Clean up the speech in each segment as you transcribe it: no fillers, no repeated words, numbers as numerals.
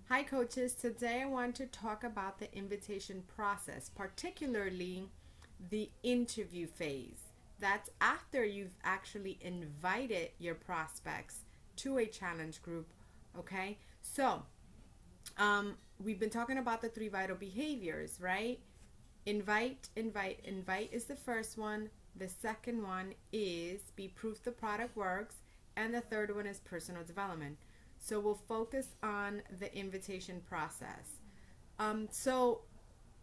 Hi, coaches. Today I want to talk about the invitation process, particularly the interview phase. That's after you've actually invited your prospects to a challenge group. Okay, so we've been talking about the three vital behaviors, right? Invite, invite, invite is the first one. The second one is be proof the product works. And the third one is personal development. So we'll focus on the invitation process. So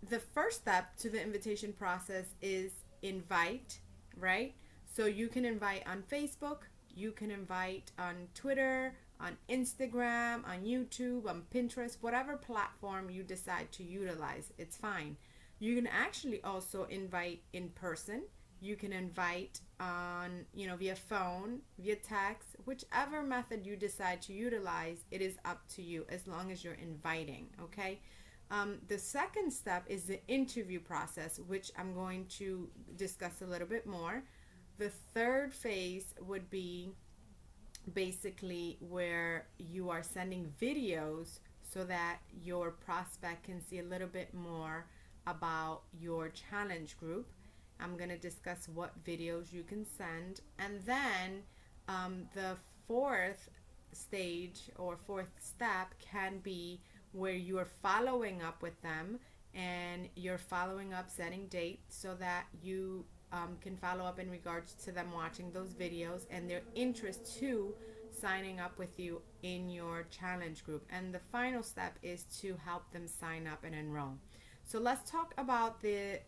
the first step to the invitation process is invite, right? So you can invite on Facebook, you can invite on Twitter, on Instagram, on YouTube, on Pinterest, whatever platform you decide to utilize, it's fine. You can actually also invite in person. You can invite on, via phone, via text, whichever method you decide to utilize, it is up to you as long as you're inviting, okay? The second step is the interview process, which I'm going to discuss a little bit more. The third phase would be basically where you are sending videos so that your prospect can see a little bit more about your challenge group. I'm going to discuss what videos you can send. And then the fourth stage or fourth step can be where you're following up with them and you're following up, setting dates so that you can follow up in regards to them watching those videos and their interest to signing up with you in your challenge group. And the final step is to help them sign up and enroll. So let's talk about the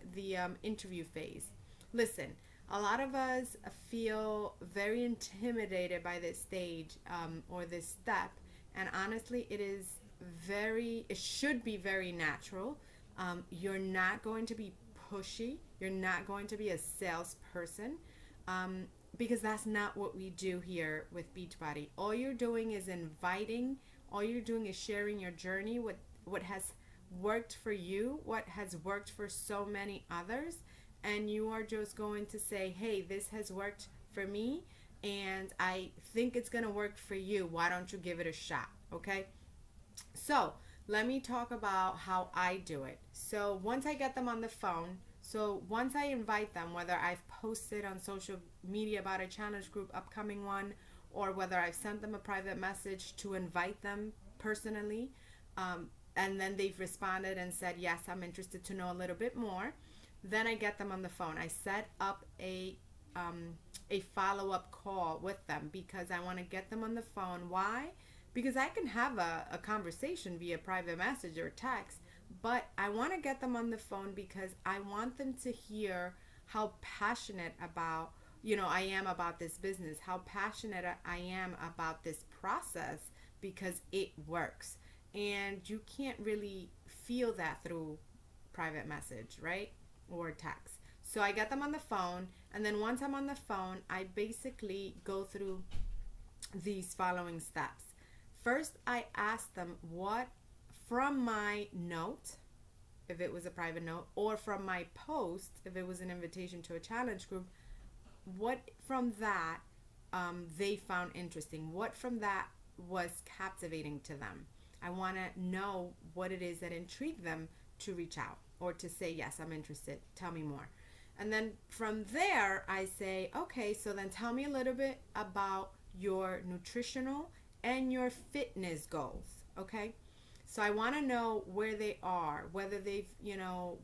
interview phase. Listen, a lot of us feel very intimidated by this stage or this step, and honestly, it should be very natural. You're not going to be pushy. You're not going to be a salesperson. Because that's not what we do here with Beachbody. All you're doing is inviting, all you're doing is sharing your journey, what has worked for you, what has worked for so many others, and you are just going to say, hey, this has worked for me, and I think it's going to work for you. Why don't you give it a shot? Okay? So let me talk about how I do it. So once I get them on the phone, so once I invite them, whether I've posted on social media about a challenge group, upcoming one, or whether I've sent them a private message to invite them personally, and then they've responded and said, yes, I'm interested to know a little bit more, then I get them on the phone. I set up a follow-up call with them because I want to get them on the phone. Why? Because I can have a conversation via private message or text, but I want to get them on the phone because I want them to hear how passionate I am about this business, how passionate I am about this process because it works. And you can't really feel that through private message, right? Or text. So I get them on the phone, and then once I'm on the phone, I basically go through these following steps. First, I ask them what from my note, if it was a private note, or from my post, if it was an invitation to a challenge group, what from that they found interesting, what from that was captivating to them. I want to know what it is that intrigued them to reach out or to say, yes, I'm interested, tell me more. And then from there, I say, okay, so then tell me a little bit about your nutritional and your fitness goals, okay? So I want to know where they are, whether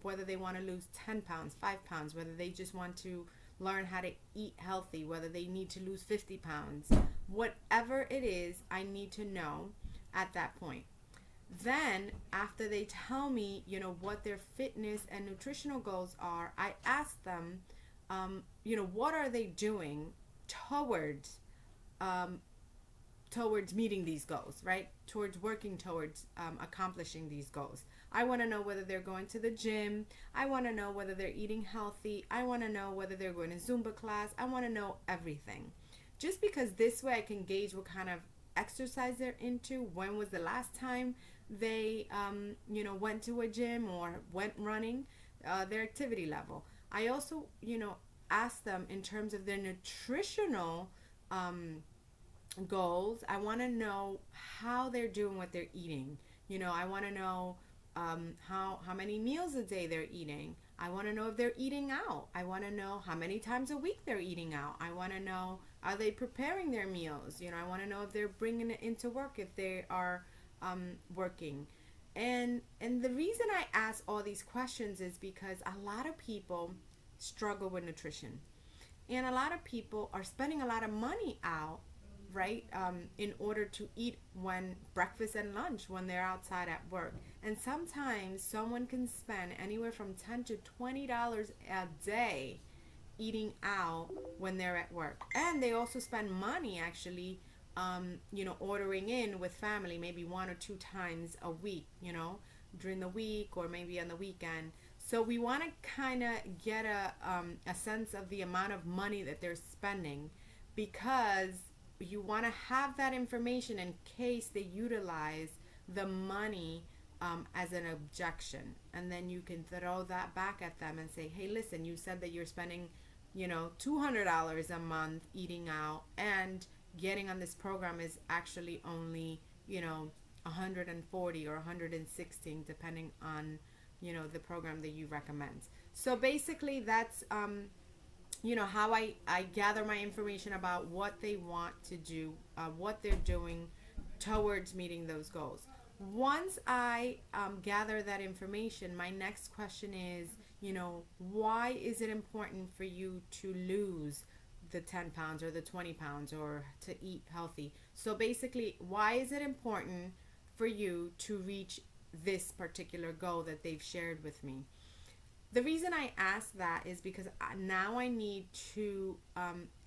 whether they want to lose 10 pounds, 5 pounds, whether they just want to learn how to eat healthy, whether they need to lose 50 pounds. Whatever it is, I need to know at that point. Then, after they tell me, what their fitness and nutritional goals are, I ask them, what are they doing towards um, towards meeting these goals, right? Towards working towards accomplishing these goals. I want to know whether they're going to the gym. I want to know whether they're eating healthy. I want to know whether they're going to Zumba class. I want to know everything. Just because this way I can gauge what kind of exercise they're into, when was the last time they, went to a gym or went running, their activity level. I also, ask them in terms of their nutritional goals. I want to know how they're doing what they're eating. I want to know how many meals a day they're eating. I want to know if they're eating out. I want to know how many times a week they're eating out. I want to know, are they preparing their meals? I want to know if they're bringing it into work, if they are working. And the reason I ask all these questions is because a lot of people struggle with nutrition, and a lot of people are spending a lot of money out, right, in order to eat when breakfast and lunch when they're outside at work. And sometimes someone can spend anywhere from $10 to $20 a day eating out when they're at work, and they also spend money actually ordering in with family maybe 1 or 2 times a week, during the week or maybe on the weekend. So we want to kind of get a sense of the amount of money that they're spending, because you want to have that information in case they utilize the money as an objection. And then you can throw that back at them and say, hey, listen, you said that you're spending, $200 a month eating out, and getting on this program is actually only, 140 or 116, depending on, the program that you recommend. So basically that's, how I gather my information about what they want to do, what they're doing towards meeting those goals. Once I gather that information, my next question is, why is it important for you to lose the 10 pounds or the 20 pounds or to eat healthy? So basically, why is it important for you to reach this particular goal that they've shared with me? The reason I ask that is because now I need to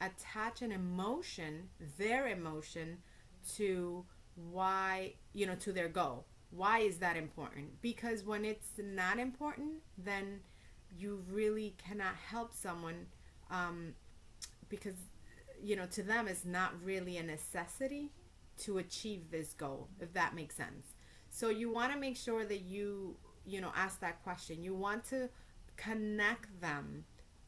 attach an emotion, their emotion, to why, to their goal. Why is that important? Because when it's not important, then you really cannot help someone, because, to them it's not really a necessity to achieve this goal, if that makes sense. So you want to make sure that ask that question. You want to connect them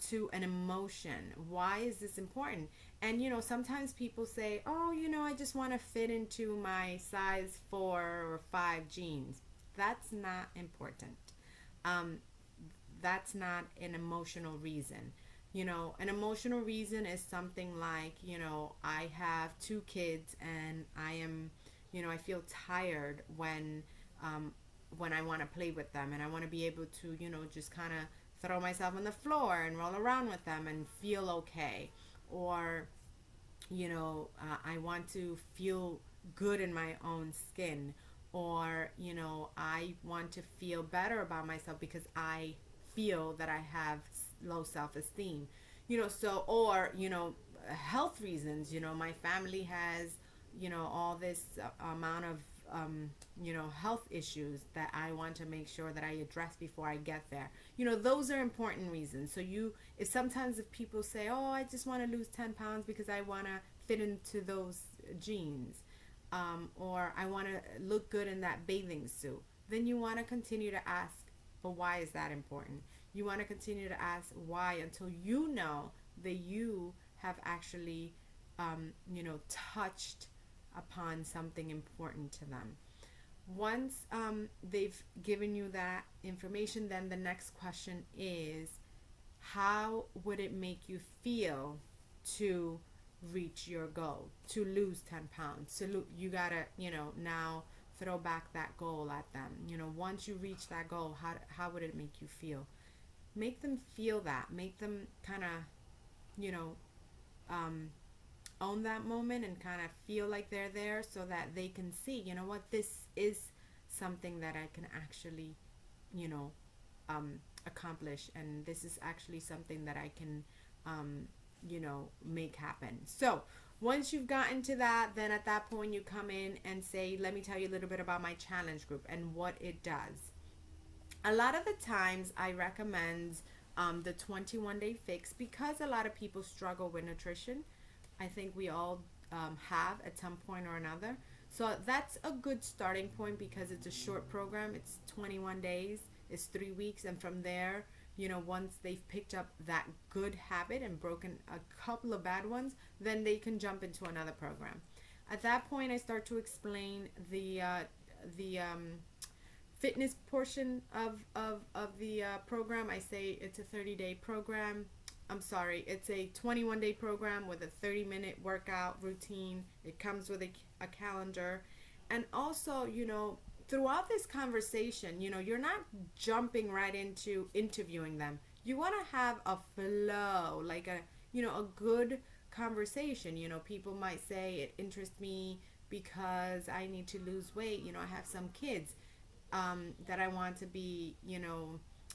to an emotion. Why is this important? And sometimes people say, oh, I just want to fit into my size 4 or 5 jeans. That's not important. That's not an emotional reason. An emotional reason is something like, I have 2 kids and I am, I feel tired when I want to play with them, and I want to be able to, just kind of throw myself on the floor and roll around with them and feel okay. Or, I want to feel good in my own skin. Or, I want to feel better about myself because I feel that I have low self-esteem. So, or, health reasons, my family has, all this amount of health issues that I want to make sure that I address before I get there. Those are important reasons. So if people say, oh, I just want to lose 10 pounds because I want to fit into those jeans, or I want to look good in that bathing suit, then you want to continue to ask, but why is that important? You want to continue to ask why until you know that you have actually, touched upon something important to them. Once they've given you that information, then the next question is, how would it make you feel to reach your goal, to lose 10 pounds? So you gotta, now throw back that goal at them. Once you reach that goal, how would it make you feel? Make them feel that. Make them kind of, own that moment and kind of feel like they're there, so that they can see, what, this is something that I can actually, accomplish, and this is actually something that I can, make happen. So once you've gotten to that, then at that point you come in and say, let me tell you a little bit about my challenge group and what it does. A lot of the times I recommend the 21-day fix, because a lot of people struggle with nutrition. I think we all have at some point or another. So that's a good starting point, because it's a short program. It's 21 days. It's 3 weeks. And from there, once they've picked up that good habit and broken a couple of bad ones, then they can jump into another program. At that point, I start to explain fitness portion of the program, I say it's a 30-day program. I'm sorry, it's a 21-day program with a 30-minute workout routine. It comes with a calendar. And also, throughout this conversation, you're not jumping right into interviewing them. You want to have a flow, like a good conversation. People might say it interests me because I need to lose weight. I have some kids that I want to be,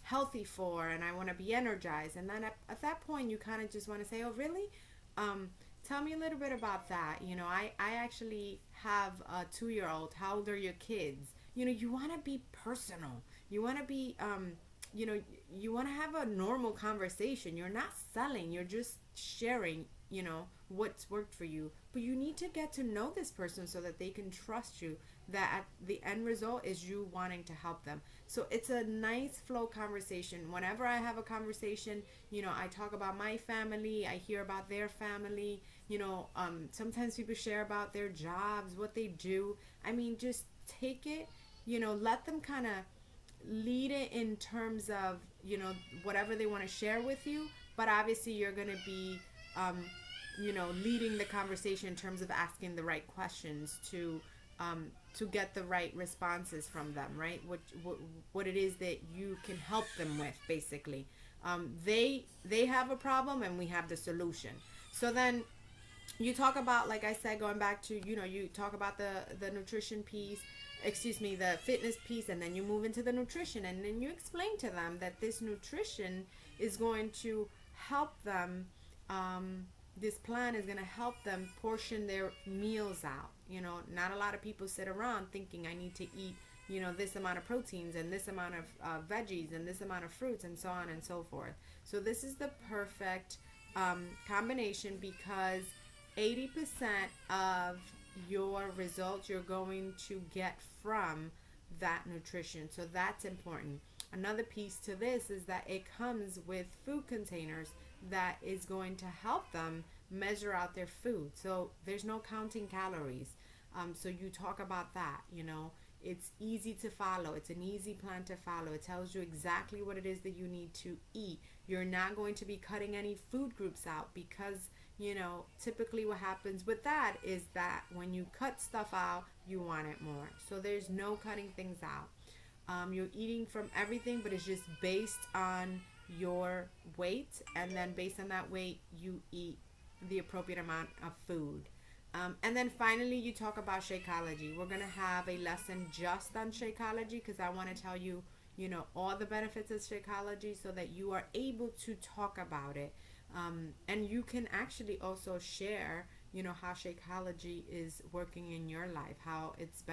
healthy for, and I want to be energized. And then at that point, you kind of just want to say, oh, really? Tell me a little bit about that. I actually have a 2-year-old. How old are your kids? You want to be personal. You want to be, you want to have a normal conversation. You're not selling. You're just sharing, what's worked for you. But you need to get to know this person so that they can trust you, that at the end result is you wanting to help them. So it's a nice flow conversation. Whenever I have a conversation, I talk about my family, I hear about their family, sometimes people share about their jobs, what they do. I mean, just take it, let them kind of lead it in terms of, whatever they want to share with you. But obviously you're going to be, leading the conversation in terms of asking the right questions to get the right responses from them, right? What it is that you can help them with, basically. They have a problem and we have the solution. So then you talk about, like I said, going back to, you talk about the nutrition piece, the fitness piece, and then you move into the nutrition, and then you explain to them that this nutrition is going to help them, this plan is going to help them portion their meals out. Not a lot of people sit around thinking I need to eat, this amount of proteins and this amount of veggies and this amount of fruits and so on and so forth. So this is the perfect combination, because 80% of your results you're going to get from that nutrition. So that's important. Another piece to this is that it comes with food containers that is going to help them measure out their food. So there's no counting calories. So you talk about that, it's easy to follow. It's an easy plan to follow. It tells you exactly what it is that you need to eat. You're not going to be cutting any food groups out, because typically what happens with that is that when you cut stuff out, you want it more. So there's no cutting things out. You're eating from everything, but it's just based on your weight, and then based on that weight, you eat the appropriate amount of food. And then finally, you talk about Shakeology. We're going to have a lesson just on Shakeology, because I want to tell you, all the benefits of Shakeology so that you are able to talk about it. And you can actually also share, how Shakeology is working in your life, how it's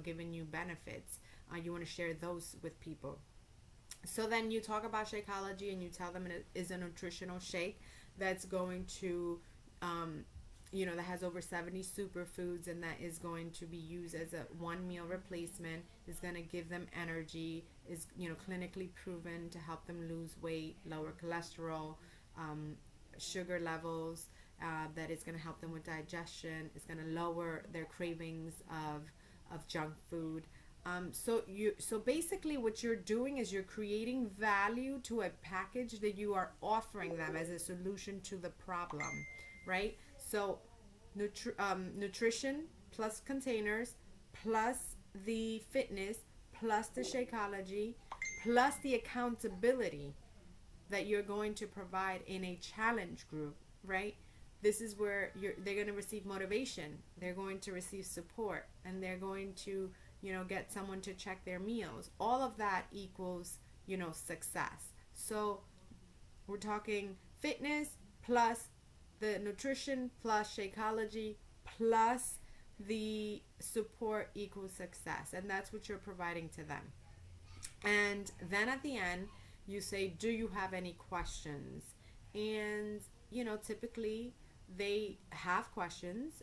giving you benefits. You want to share those with people. So then you talk about Shakeology, and you tell them it is a nutritional shake that's going to, that has over 70 superfoods, and that is going to be used as a one meal replacement. Is going to give them energy, is, clinically proven to help them lose weight, lower cholesterol, sugar levels, that is going to help them with digestion. It's going to lower their cravings of junk food. So basically what you're doing is you're creating value to a package that you are offering them as a solution to the problem, right? So nutrition plus containers plus the fitness plus the Shakeology plus the accountability that you're going to provide in a challenge group, right? This is where they're going to receive motivation, they're going to receive support, and they're going to get someone to check their meals. All of that equals, success. So we're talking fitness plus the nutrition plus Shakeology plus the support equals success. And that's what you're providing to them. And then at the end, you say, do you have any questions? And, typically they have questions.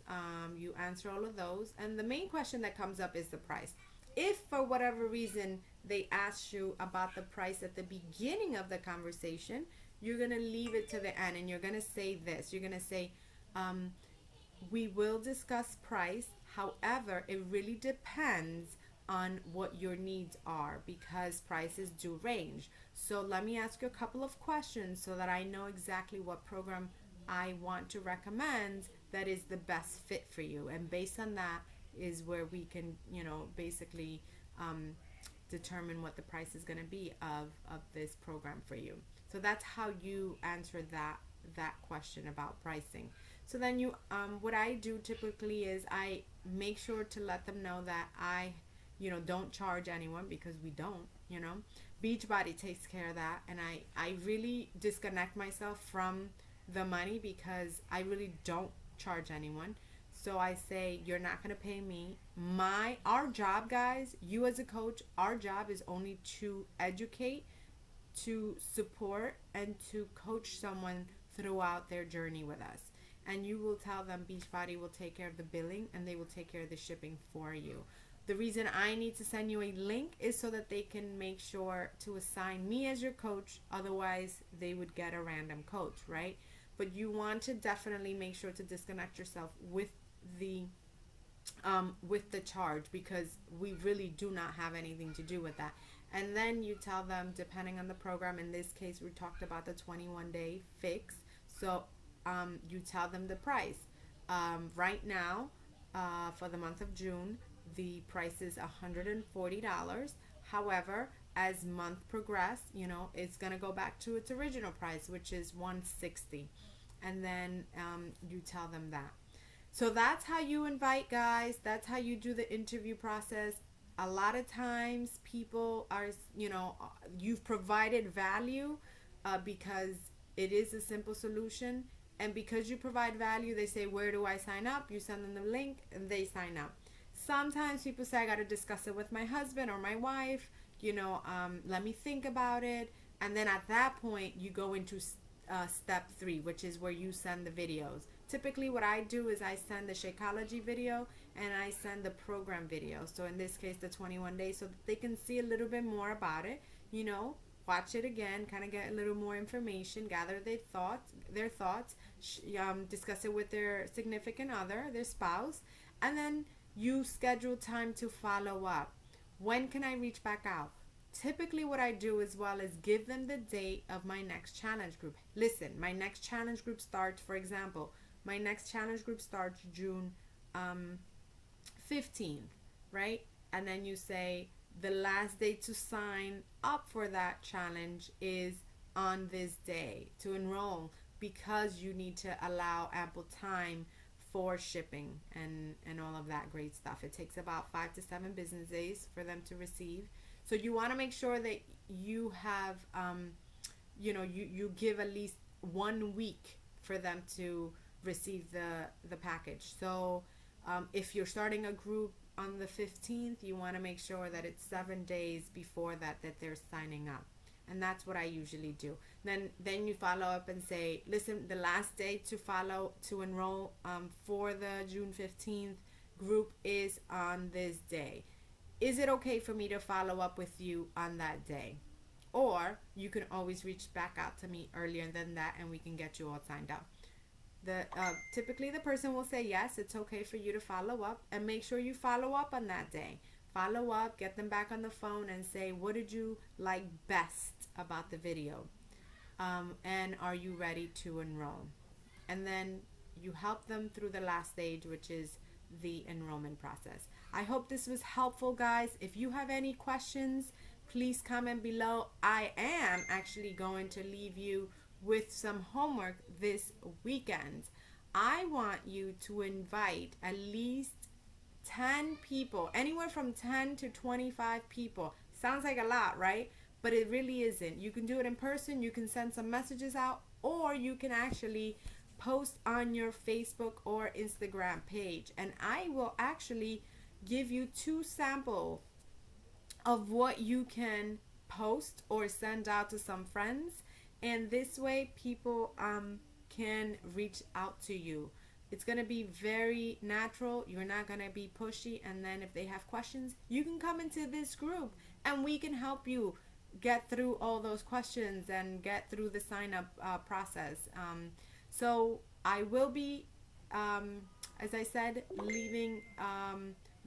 You answer all of those. And the main question that comes up is the price. If for whatever reason they ask you about the price at the beginning of the conversation, you're going to leave it to the end, and you're going to say this. You're going to say, we will discuss price. However, it really depends on what your needs are, because prices do range. So let me ask you a couple of questions so that I know exactly what program I want to recommend that is the best fit for you. And based on that is where we can, basically determine what the price is going to be of this program for you. So that's how you answer that question about pricing. So then what I do typically is I make sure to let them know that I don't charge anyone, because we don't. Beachbody takes care of that, and I really disconnect myself from the money because I really don't charge anyone. So I say, you're not going to pay me. Our job, guys, you as a coach, our job is only to educate, to support, and to coach someone throughout their journey with us. And you will tell them Beachbody will take care of the billing and they will take care of the shipping for you. The reason I need to send you a link is so that they can make sure to assign me as your coach. Otherwise, they would get a random coach, right? But you want to definitely make sure to disconnect yourself the with the charge, because we really do not have anything to do with that. And then you tell them, depending on the program, in this case we talked about the 21-day fix. So you tell them the price. Right now, for the month of June, the price is $140. However, as month progress, it's gonna go back to its original price, which is $160. And then you tell them that. So that's how you invite, guys. That's how you do the interview process. A lot of times people are, you've provided value because it is a simple solution. And because you provide value, they say, where do I sign up? You send them the link and they sign up. Sometimes people say, I got to discuss it with my husband or my wife. Let me think about it. And then at that point, you go into step 3, which is where you send the videos. Typically what I do is I send the Shakeology video and I send the program video. So in this case, the 21 days, so that they can see a little bit more about it, watch it again, kind of get a little more information, gather their thoughts, discuss it with their significant other, their spouse, and then you schedule time to follow up. When can I reach back out? Typically what I do as well is give them the date of my next challenge group. Listen, my next challenge group starts, for example, my next challenge group starts June 15th, right? And then you say the last day to sign up for that challenge is on this day to enroll, because you need to allow ample time for shipping and all of that great stuff. It takes about 5 to 7 business days for them to receive. So you want to make sure that you have, you give at least 1 week for them to receive the package. So if you're starting a group on the 15th, you want to make sure that it's 7 days before that they're signing up. And that's what I usually do. Then you follow up and say, listen, the last day to enroll for the June 15th group is on this day. Is it okay for me to follow up with you on that day? Or you can always reach back out to me earlier than that and we can get you all signed up. Typically the person will say, yes, it's okay for you to follow up, and make sure you follow up on that day. Follow up, get them back on the phone and say, what did you like best about the video? And are you ready to enroll? And then you help them through the last stage, which is the enrollment process. I hope this was helpful, guys. If you have any questions, please comment below. I am actually going to leave you with some homework this weekend. I want you to invite at least 10 people, anywhere from 10 to 25 people. Sounds like a lot, right? But it really isn't. You can do it in person, you can send some messages out, or you can actually post on your Facebook or Instagram page. And I will actually give you 2 samples of what you can post or send out to some friends. And this way people can reach out to you. It's going to be very natural. You're not going to be pushy. And then if they have questions, you can come into this group and we can help you get through all those questions and get through the sign up process. So I will be, as I said, leaving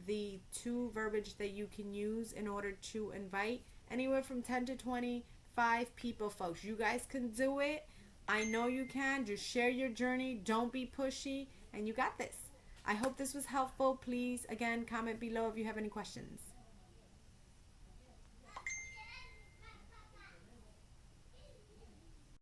the two verbiage that you can use in order to invite anywhere from 10 to 25 people, folks. You guys can do it. I know you can. Just share your journey. Don't be pushy, and you got this. I hope this was helpful. Please, again, comment below if you have any questions.